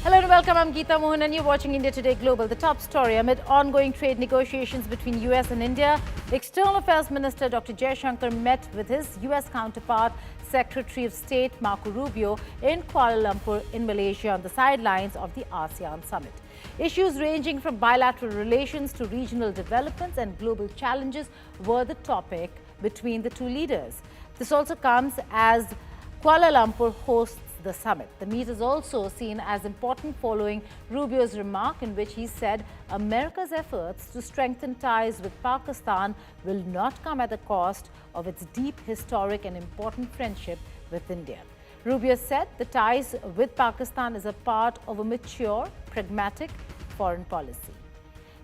Hello and welcome. I'm Geeta Mohan and you're watching India Today Global. The top story amid ongoing trade negotiations between US and India, External Affairs Minister Dr. Jaishankar met with his US counterpart, Secretary of State Marco Rubio, in Kuala Lumpur in Malaysia on the sidelines of the ASEAN summit. Issues ranging from bilateral relations to regional developments and global challenges were the topic between the two leaders. This also comes as Kuala Lumpur hosts the summit. The meet is also seen as important following Rubio's remark in which he said America's efforts to strengthen ties with Pakistan will not come at the cost of its deep historic and important friendship with India. Rubio said the ties with Pakistan is a part of a mature, pragmatic foreign policy.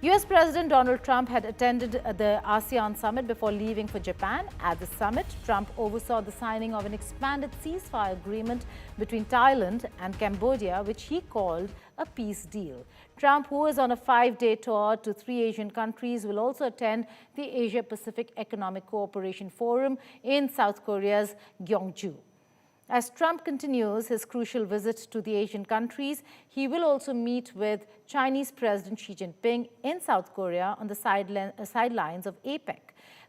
US President Donald Trump had attended the ASEAN summit before leaving for Japan. At the summit, Trump oversaw the signing of an expanded ceasefire agreement between Thailand and Cambodia, which he called a peace deal. Trump, who is on a 5-day tour to 3 Asian countries, will also attend the Asia-Pacific Economic Cooperation Forum in South Korea's Gyeongju. As Trump continues his crucial visit to the Asian countries, he will also meet with Chinese President Xi Jinping in South Korea on the sidelines of APEC.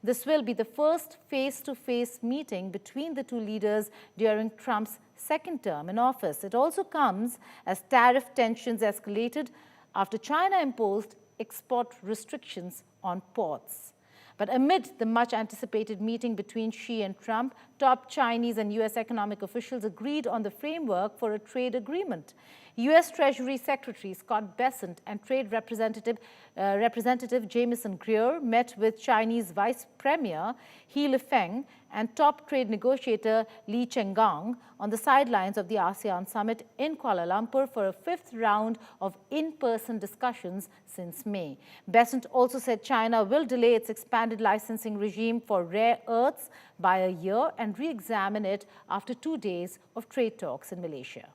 This will be the first face-to-face meeting between the two leaders during Trump's second term in office. It also comes as tariff tensions escalated after China imposed export restrictions on ports. But amid the much-anticipated meeting between Xi and Trump, top Chinese and US economic officials agreed on the framework for a trade agreement. US Treasury Secretary Scott Bessent and Trade Representative Jamieson Greer met with Chinese Vice Premier He Lifeng and top trade negotiator Li Chenggang on the sidelines of the ASEAN summit in Kuala Lumpur for a fifth round of in-person discussions since May. Bessent also said China will delay its expanded licensing regime for rare earths by a year and re-examine it after 2 days of trade talks in Malaysia.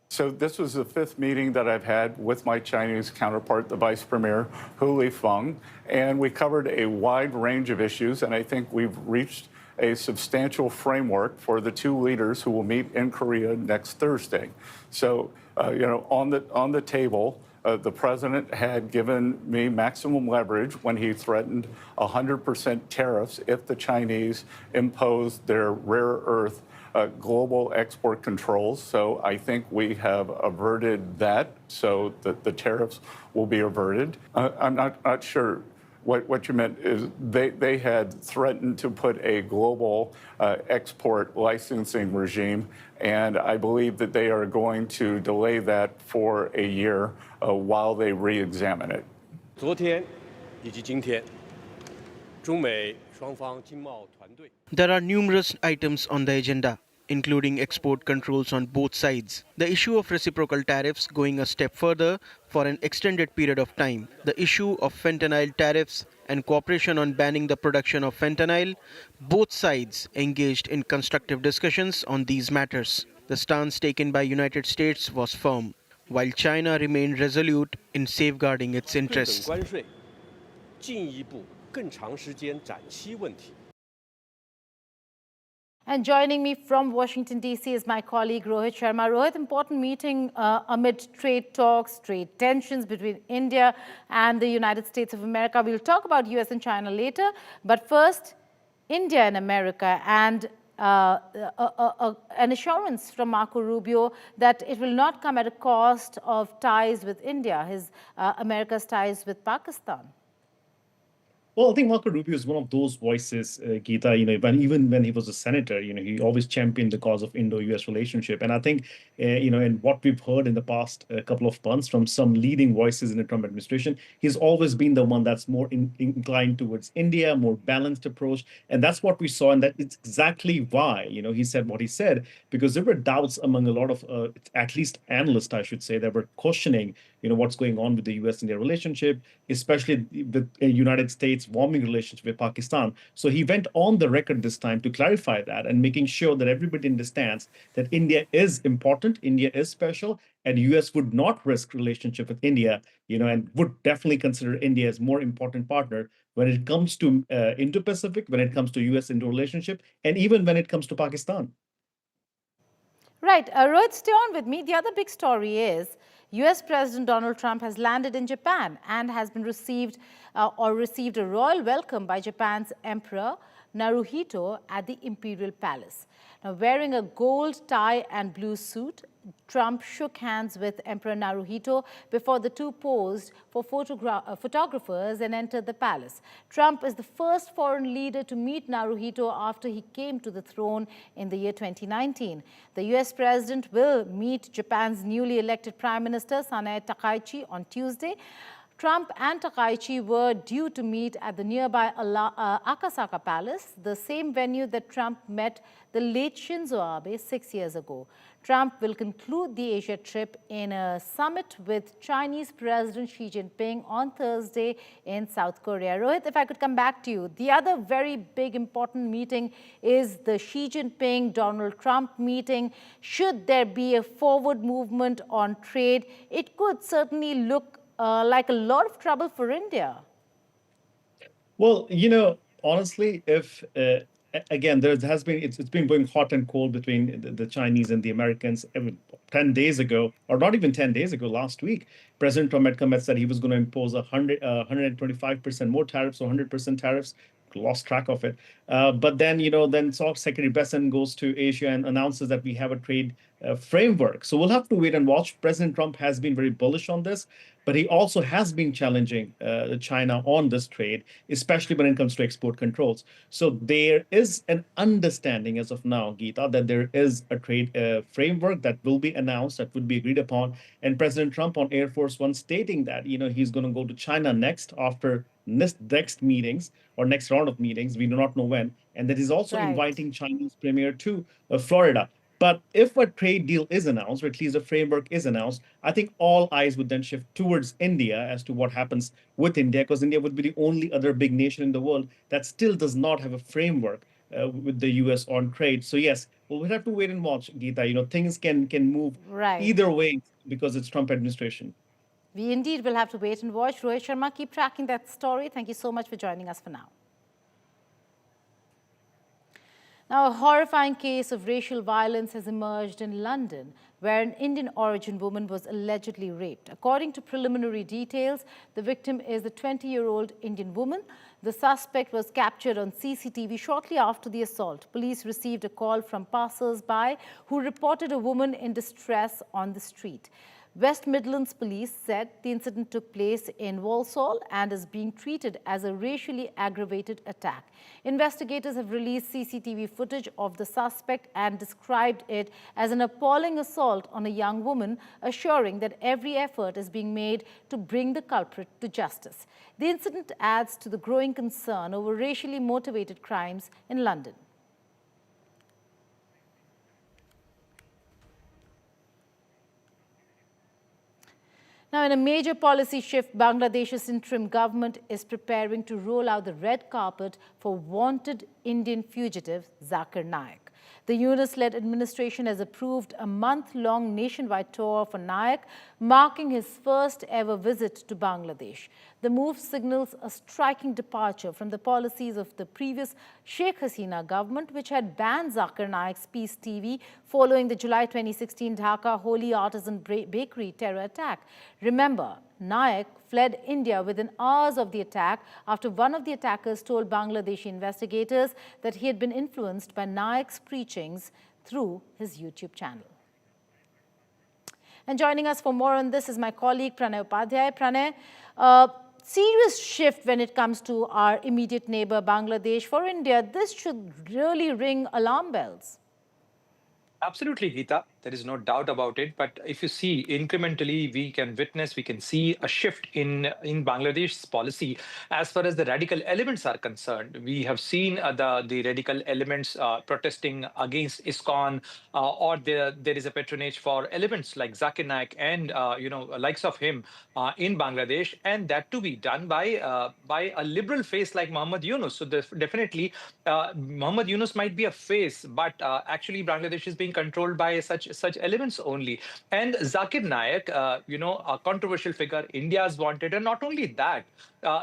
So this was the fifth meeting that I've had with my Chinese counterpart, the Vice Premier, He Lifeng, and we covered a wide range of issues, and I think we've reached a substantial framework for the two leaders who will meet in Korea next Thursday. So, on the table, the president had given me maximum leverage when he threatened 100% tariffs if the Chinese imposed their rare earth global export controls. So I think we have averted that, so that the tariffs will be averted. I'm not sure what you meant is they had threatened to put a global export licensing regime, and I believe that they are going to delay that for a year while they re-examine it. 昨天以及今天，中美双方经贸团队。 There are numerous items on the agenda, including export controls on both sides, the issue of reciprocal tariffs going a step further for an extended period of time, the issue of fentanyl tariffs and cooperation on banning the production of fentanyl. Both sides engaged in constructive discussions on these matters. The stance taken by United States was firm, while China remained resolute in safeguarding its interests. 关税进一步更长时间展期问题。 And joining me from Washington, D.C. is my colleague Rohit Sharma. Rohit, important meeting amid trade talks, trade tensions between India and the United States of America. We'll talk about US and China later. But first, India and America and an assurance from Marco Rubio that it will not come at a cost of ties with India, America's ties with Pakistan. Well, I think Marco Rubio is one of those voices, Geeta, even when he was a senator, he always championed the cause of Indo-US relationship. And I think, and what we've heard in the past couple of months from some leading voices in the Trump administration, he's always been the one that's more inclined towards India, more balanced approach. And that's what we saw. And that it's exactly why, he said what he said, because there were doubts among a lot of, at least analysts, I should say, that were questioning, what's going on with the US-India relationship, especially the United States warming relations with Pakistan. So he went on the record this time to clarify that and making sure that everybody understands that India is important, India is special, and US would not risk relationship with India, and would definitely consider India as more important partner when it comes to Indo-Pacific, when it comes to US-Indo relationship, and even when it comes to Pakistan. Right. Rohit, stay on with me. The other big story is US President Donald Trump has landed in Japan and has been received a royal welcome by Japan's Emperor Naruhito at the Imperial Palace. Now, wearing a gold tie and blue suit, Trump shook hands with Emperor Naruhito before the two posed for photographers and entered the palace. Trump is the first foreign leader to meet Naruhito after he came to the throne in the year 2019. The US president will meet Japan's newly elected Prime Minister Sanae Takaichi on Tuesday. Trump and Takaichi were due to meet at the nearby Akasaka Palace, the same venue that Trump met the late Shinzo Abe 6 years ago. Trump will conclude the Asia trip in a summit with Chinese President Xi Jinping on Thursday in South Korea. Rohit, if I could come back to you, the other very big important meeting is the Xi Jinping-Donald Trump meeting. Should there be a forward movement on trade, it could certainly look like a lot of trouble for India. Well, honestly, if again, there has been it's been going hot and cold between the Chinese and the Americans. 10 days ago, or not even 10 days ago, last week, President Trump had come and said he was going to impose 125% more tariffs or 100% tariffs. Lost track of it. But then, then Secretary Besson goes to Asia and announces that we have a trade framework. So we'll have to wait and watch. President Trump has been very bullish on this, but he also has been challenging China on this trade, especially when it comes to export controls. So there is an understanding as of now, Geeta, that there is a trade framework that will be announced, that would be agreed upon. And President Trump on Air Force One stating that, he's going to go to China next after next meetings or next round of meetings. We do not know when. And that is also inviting Chinese premier to Florida. But if a trade deal is announced, or at least a framework is announced, I think all eyes would then shift towards India as to what happens with India, because India would be the only other big nation in the world that still does not have a framework with the US on trade. So yes, we'll have to wait and watch, Geeta. Things can move either way because it's Trump administration. We indeed will have to wait and watch. Rohit Sharma, keep tracking that story. Thank you so much for joining us for now. Now, a horrifying case of racial violence has emerged in London, where an Indian origin woman was allegedly raped. According to preliminary details, the victim is a 20-year-old Indian woman. The suspect was captured on CCTV shortly after the assault. Police received a call from passers-by who reported a woman in distress on the street. West Midlands Police said the incident took place in Walsall and is being treated as a racially aggravated attack. Investigators have released CCTV footage of the suspect and described it as an appalling assault on a young woman, assuring that every effort is being made to bring the culprit to justice. The incident adds to the growing concern over racially motivated crimes in London. Now, in a major policy shift, Bangladesh's interim government is preparing to roll out the red carpet for wanted Indian fugitive Zakir Naik. The Yunus-led administration has approved a month-long nationwide tour for Naik, marking his first ever visit to Bangladesh. The move signals a striking departure from the policies of the previous Sheikh Hasina government, which had banned Zakir Naik's Peace TV following the July 2016 Dhaka Holy Artisan Bakery terror attack. Remember, Naik fled India within hours of the attack after one of the attackers told Bangladeshi investigators that he had been influenced by Naik's preachings through his YouTube channel. And joining us for more on this is my colleague Pranay Upadhyay. Pranay, serious shift when it comes to our immediate neighbor Bangladesh. For India, this should really ring alarm bells. Absolutely, Geeta. There is no doubt about it. But if you see incrementally, we can see a shift in Bangladesh's policy as far as the radical elements are concerned. We have seen the radical elements protesting against ISKCON, or there is a patronage for elements like Zakir Naik and likes of him in Bangladesh, and that to be done by a liberal face like Muhammad Yunus. So definitely, Muhammad Yunus might be a face, but actually Bangladesh is being controlled by such such elements only. And Zakir Naik, a controversial figure, India's wanted, and not only that,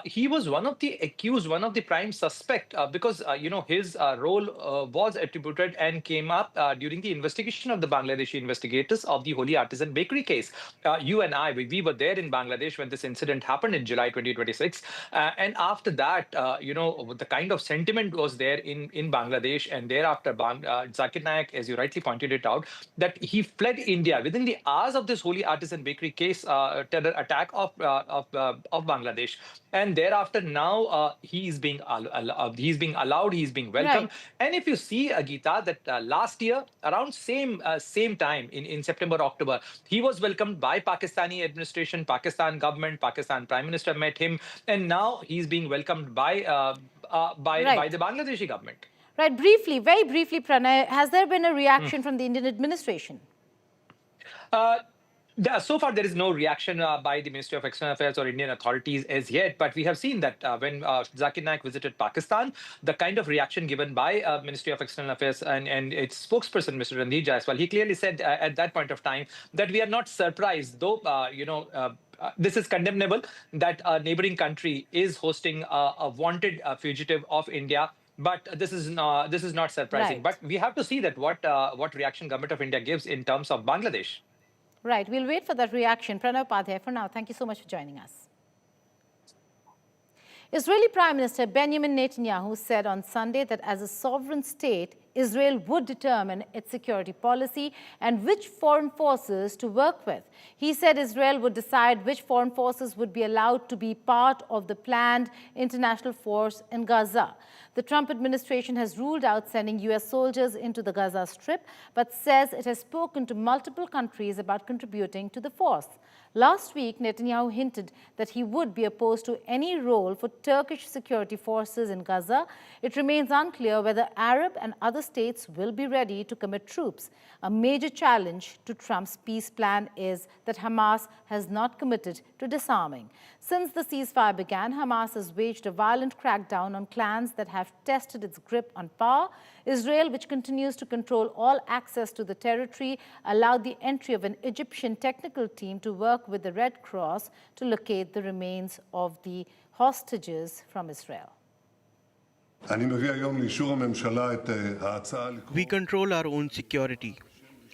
he was one of the accused, one of the prime suspect, because his role was attributed and came up during the investigation of the Bangladeshi investigators of the Holy Artisan Bakery case. You and I, we were there in Bangladesh when this incident happened in July 2026, and after that, the kind of sentiment was there in Bangladesh, and thereafter, Zakir Naik, as you rightly pointed it out, that he fled India within the hours of this Holy Artisan Bakery case, terror attack of Bangladesh. And thereafter, now he's being allowed, he's being welcomed. Right. And if you see, Geeta, that last year, around same time in September, October, he was welcomed by Pakistani administration, Pakistan government, Pakistan Prime Minister met him, and now he's being welcomed by the Bangladeshi government. Right. Briefly, very briefly, Pranay, has there been a reaction from the Indian administration? So far, there is no reaction by the Ministry of External Affairs or Indian authorities as yet. But we have seen that when Zakir Naik visited Pakistan, the kind of reaction given by Ministry of External Affairs and its spokesperson, Mr. Randeep Jaiswal, he clearly said at that point of time that we are not surprised, though, this is condemnable, that a neighboring country is hosting a wanted fugitive of India. But this is not surprising. Right. But we have to see that what reaction Government of India gives in terms of Bangladesh. Right. We'll wait for that reaction. Pranav Upadhyay, for now, thank you so much for joining us. Israeli Prime Minister Benjamin Netanyahu said on Sunday that as a sovereign state, Israel would determine its security policy and which foreign forces to work with. He said Israel would decide which foreign forces would be allowed to be part of the planned international force in Gaza. The Trump administration has ruled out sending US soldiers into the Gaza Strip, but says it has spoken to multiple countries about contributing to the force. Last week, Netanyahu hinted that he would be opposed to any role for Turkish security forces in Gaza. It remains unclear whether Arab and other states will be ready to commit troops. A major challenge to Trump's peace plan is that Hamas has not committed to disarming. Since the ceasefire began, Hamas has waged a violent crackdown on clans that have tested its grip on power. Israel, which continues to control all access to the territory, allowed the entry of an Egyptian technical team to work with the Red Cross to locate the remains of the hostages from Israel. We control our own security,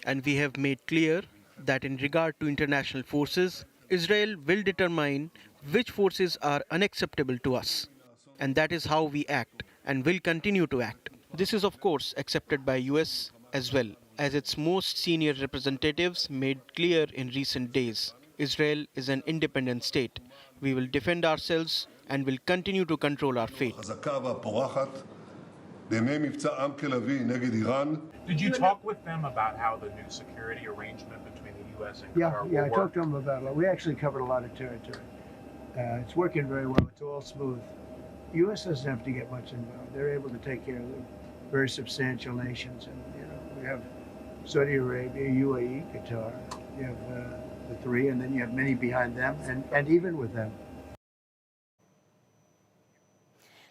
and we have made clear that in regard to international forces, Israel will determine which forces are unacceptable to us. And that is how we act and will continue to act. This is, of course, accepted by US as well, as its most senior representatives made clear in recent days. Israel is an independent state. We will defend ourselves and will continue to control our fate. Did you talk with them about how the new security arrangement between the U.S. and Qatar will work? I talked to them about it. We actually covered a lot of territory. It's working very well. It's all smooth. The U.S. doesn't have to get much involved. They're able to take care of the very substantial nations. And, we have Saudi Arabia, UAE, Qatar. You have the three, and then you have many behind them, and even with them.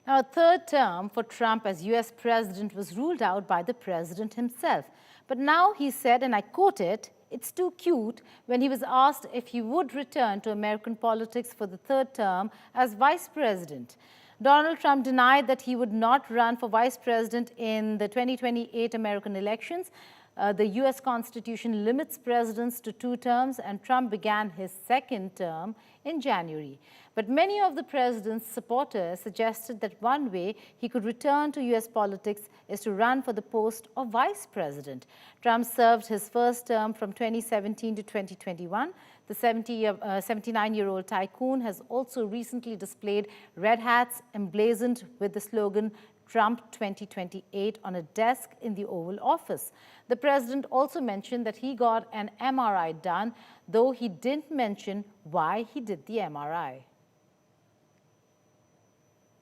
Now, a third term for Trump as US president was ruled out by the president himself. But now he said, and I quote it, "It's too cute," when he was asked if he would return to American politics for the third term as vice president. Donald Trump denied that he would not run for vice president in the 2028 American elections. The US Constitution limits presidents to 2 terms, and Trump began his second term in January. But many of the president's supporters suggested that one way he could return to US politics is to run for the post of vice president. Trump served his first term from 2017 to 2021. The 79-year-old tycoon has also recently displayed red hats emblazoned with the slogan Trump 2028 on a desk in the Oval Office. The president also mentioned that he got an MRI done, though he didn't mention why he did the MRI.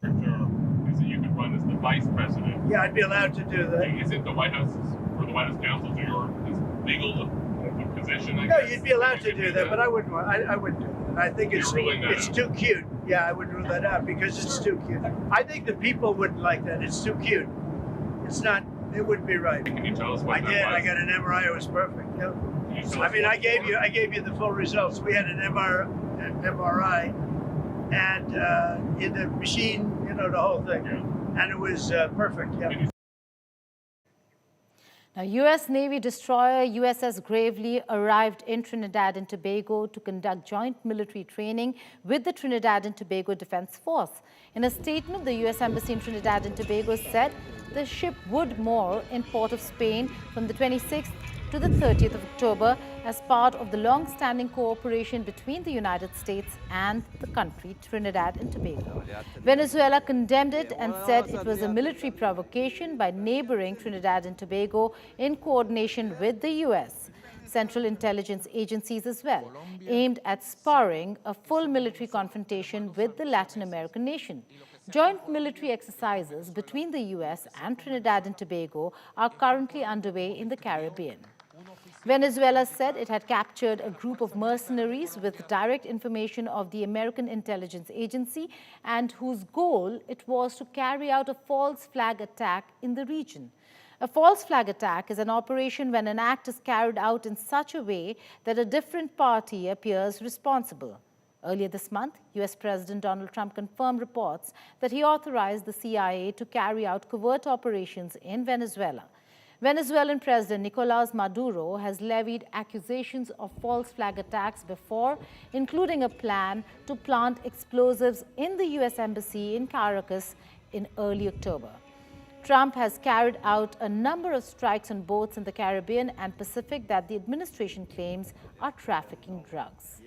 Is that you could run as the vice president? Yeah, I'd be allowed to do that. Is it the White House, or the White House counsel, to your legal position? No, you'd be allowed to do that, but I wouldn't do it. I think it's too cute. Yeah, I would rule that out because it's too cute. I think the people wouldn't like that. It's too cute. It's not It wouldn't be right. Can you tell us what I did. I got an MRI. It was perfect. Yeah. I mean, I gave you the full results. We had an MRI, and in the machine, you know, the whole thing, and it was perfect. Yeah. Now, U.S. Navy destroyer USS Gravely arrived in Trinidad and Tobago to conduct joint military training with the Trinidad and Tobago Defense Force. In a statement, the U.S. Embassy in Trinidad and Tobago said the ship would moor in Port of Spain from the 26th to the 30th of October as part of the long-standing cooperation between the United States and the country, Trinidad and Tobago. Venezuela condemned it and said it was a military provocation by neighboring Trinidad and Tobago in coordination with the U.S. Central intelligence agencies as well, aimed at spurring a full military confrontation with the Latin American nation. Joint military exercises between the U.S. and Trinidad and Tobago are currently underway in the Caribbean. Venezuela said it had captured a group of mercenaries with direct information of the American intelligence agency and whose goal it was to carry out a false flag attack in the region. A false flag attack is an operation when an act is carried out in such a way that a different party appears responsible. Earlier this month, U.S. President Donald Trump confirmed reports that he authorized the CIA to carry out covert operations in Venezuela. Venezuelan President Nicolas Maduro has levied accusations of false flag attacks before, including a plan to plant explosives in the U.S. Embassy in Caracas in early October. Trump has carried out a number of strikes on boats in the Caribbean and Pacific that the administration claims are trafficking drugs.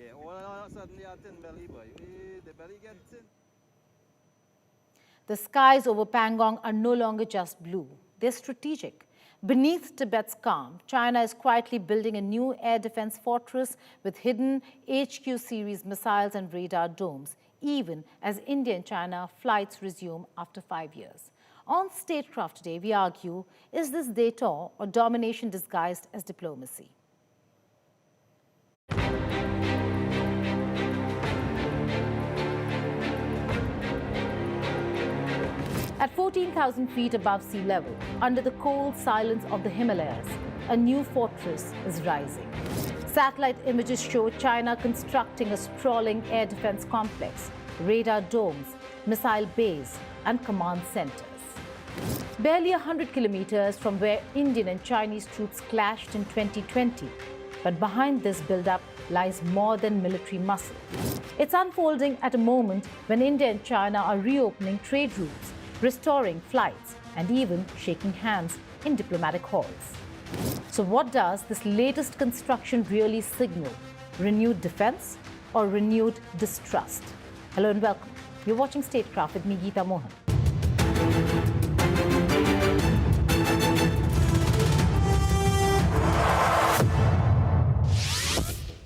The skies over Pangong are no longer just blue, they're strategic. Beneath Tibet's calm, China is quietly building a new air defense fortress with hidden HQ-series missiles and radar domes, even as India and China flights resume after 5 years. On Statecraft today, we argue, is this détente or domination disguised as diplomacy? At 14,000 feet above sea level, under the cold silence of the Himalayas, a new fortress is rising. Satellite images show China constructing a sprawling air defense complex, radar domes, missile bays, and command centers. Barely 100 kilometers from where Indian and Chinese troops clashed in 2020. But behind this buildup lies more than military muscle. It's unfolding at a moment when India and China are reopening trade routes, restoring flights, and even shaking hands in diplomatic halls. So what does this latest construction really signal? Renewed defense or renewed distrust? Hello and welcome. You're watching Statecraft with me, Geeta Mohan.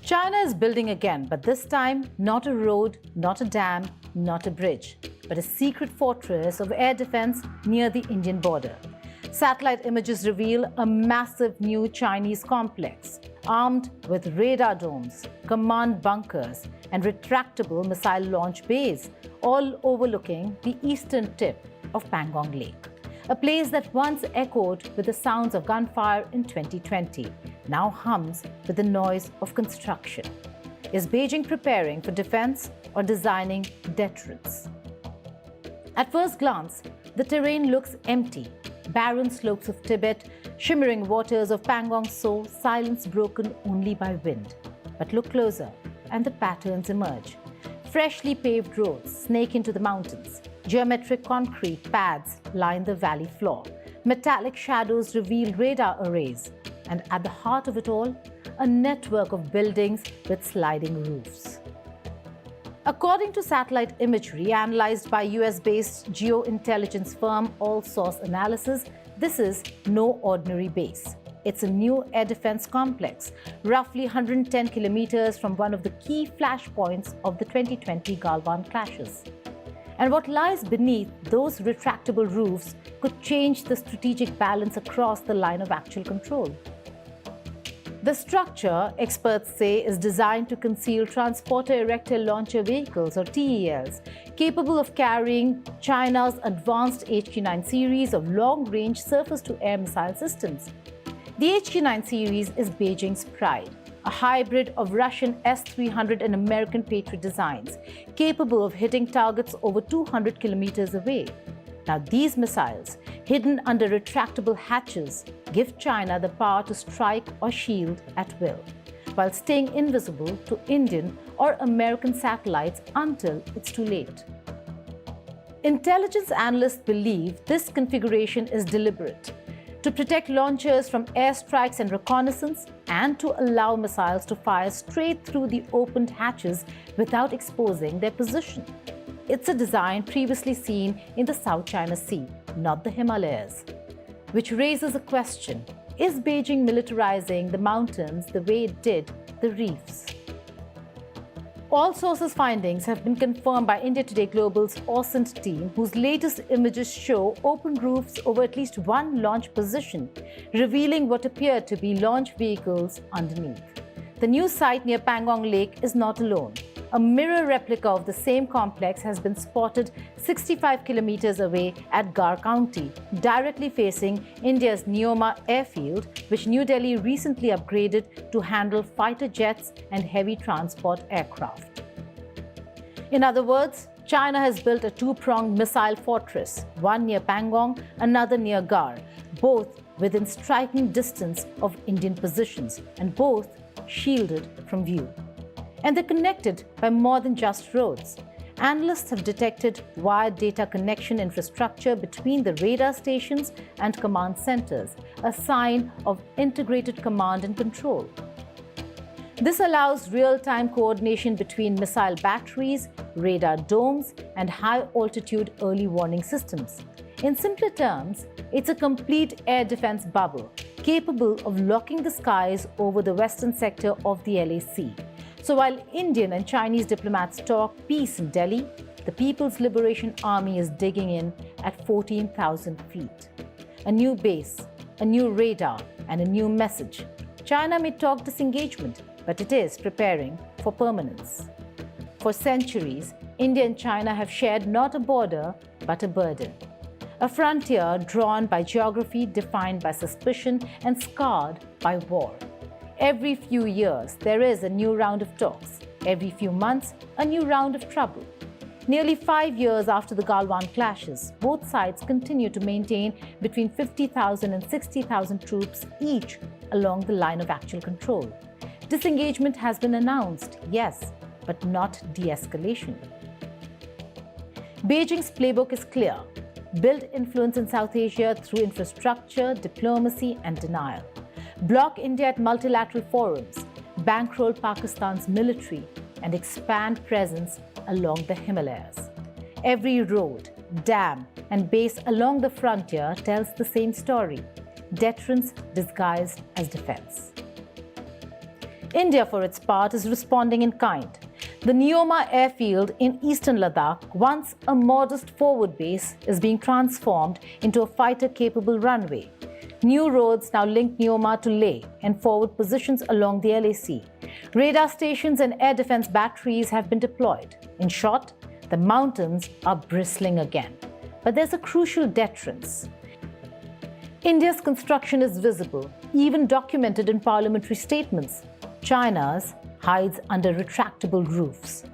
China is building again, but this time not a road, not a dam, not a bridge, but a secret fortress of air defense near the Indian border. Satellite images reveal a massive new Chinese complex, armed with radar domes, command bunkers, and retractable missile launch bays, all overlooking the eastern tip of Pangong Lake. A place that once echoed with the sounds of gunfire in 2020, now hums with the noise of construction. Is Beijing preparing for defense or designing deterrence? At first glance, the terrain looks empty. Barren slopes of Tibet, shimmering waters of Pangong Tso, silence broken only by wind. But look closer, and the patterns emerge. Freshly paved roads snake into the mountains. Geometric concrete pads line the valley floor. Metallic shadows reveal radar arrays. And at the heart of it all, a network of buildings with sliding roofs. According to satellite imagery analyzed by US-based geointelligence firm All Source Analysis, this is no ordinary base. It's a new air defense complex, roughly 110 kilometers from one of the key flashpoints of the 2020 Galwan clashes. And what lies beneath those retractable roofs could change the strategic balance across the line of actual control. The structure, experts say, is designed to conceal Transporter Erector Launcher Vehicles, or TELs, capable of carrying China's advanced HQ-9 series of long-range surface-to-air missile systems. The HQ-9 series is Beijing's pride, a hybrid of Russian S-300 and American Patriot designs, capable of hitting targets over 200 kilometers away. Now, these missiles, hidden under retractable hatches, give China the power to strike or shield at will, while staying invisible to Indian or American satellites until it's too late. Intelligence analysts believe this configuration is deliberate, to protect launchers from airstrikes and reconnaissance, and to allow missiles to fire straight through the opened hatches without exposing their position. It's a design previously seen in the South China Sea, not the Himalayas, which raises a question: is Beijing militarizing the mountains the way it did the reefs? All sources' findings have been confirmed by India Today Global's ASEAN team, whose latest images show open roofs over at least one launch position, revealing what appear to be launch vehicles underneath. The new site near Pangong Lake is not alone. A mirror replica of the same complex has been spotted 65 kilometers away at Gar County, directly facing India's Nyoma airfield, which New Delhi recently upgraded to handle fighter jets and heavy transport aircraft. In other words, China has built a two-pronged missile fortress, one near Pangong, another near Gar, both within striking distance of Indian positions and both shielded from view. And they're connected by more than just roads. Analysts have detected wired data connection infrastructure between the radar stations and command centers, a sign of integrated command and control. This allows real-time coordination between missile batteries, radar domes, and high-altitude early warning systems. In simpler terms, it's a complete air defense bubble, capable of locking the skies over the western sector of the LAC. So while Indian and Chinese diplomats talk peace in Delhi, the People's Liberation Army is digging in at 14,000 feet. A new base, a new radar, and a new message. China may talk disengagement, but it is preparing for permanence. For centuries, India and China have shared not a border, but a burden. A frontier drawn by geography, defined by suspicion, and scarred by war. Every few years, there is a new round of talks. Every few months, a new round of trouble. Nearly 5 years after the Galwan clashes, both sides continue to maintain between 50,000 and 60,000 troops each along the line of actual control. Disengagement has been announced, yes, but not de-escalation. Beijing's playbook is clear. Build influence in South Asia through infrastructure, diplomacy, and denial. Block India at multilateral forums, bankroll Pakistan's military, and expand presence along the Himalayas. Every road, dam, and base along the frontier tells the same story: deterrence disguised as defense. India, for its part, is responding in kind. The Nyoma airfield in eastern Ladakh, once a modest forward base, is being transformed into a fighter-capable runway. New roads now link Nyoma to Leh and forward positions along the LAC. Radar stations and air defense batteries have been deployed. In short, the mountains are bristling again. But there's a crucial deterrence. India's construction is visible, even documented in parliamentary statements. China's hides under retractable roofs.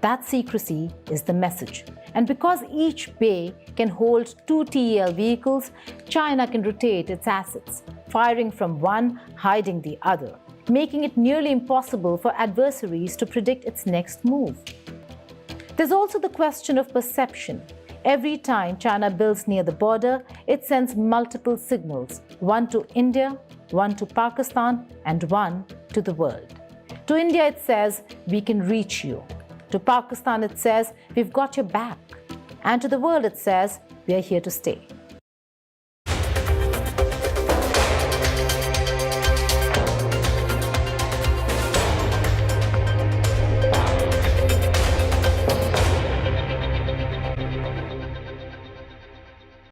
That secrecy is the message. And because each bay can hold 2 TEL vehicles, China can rotate its assets, firing from one, hiding the other, making it nearly impossible for adversaries to predict its next move. There's also the question of perception. Every time China builds near the border, it sends multiple signals, one to India, one to Pakistan, and one to the world. To India, it says, we can reach you. To Pakistan, it says, we've got your back. And to the world, it says, we are here to stay.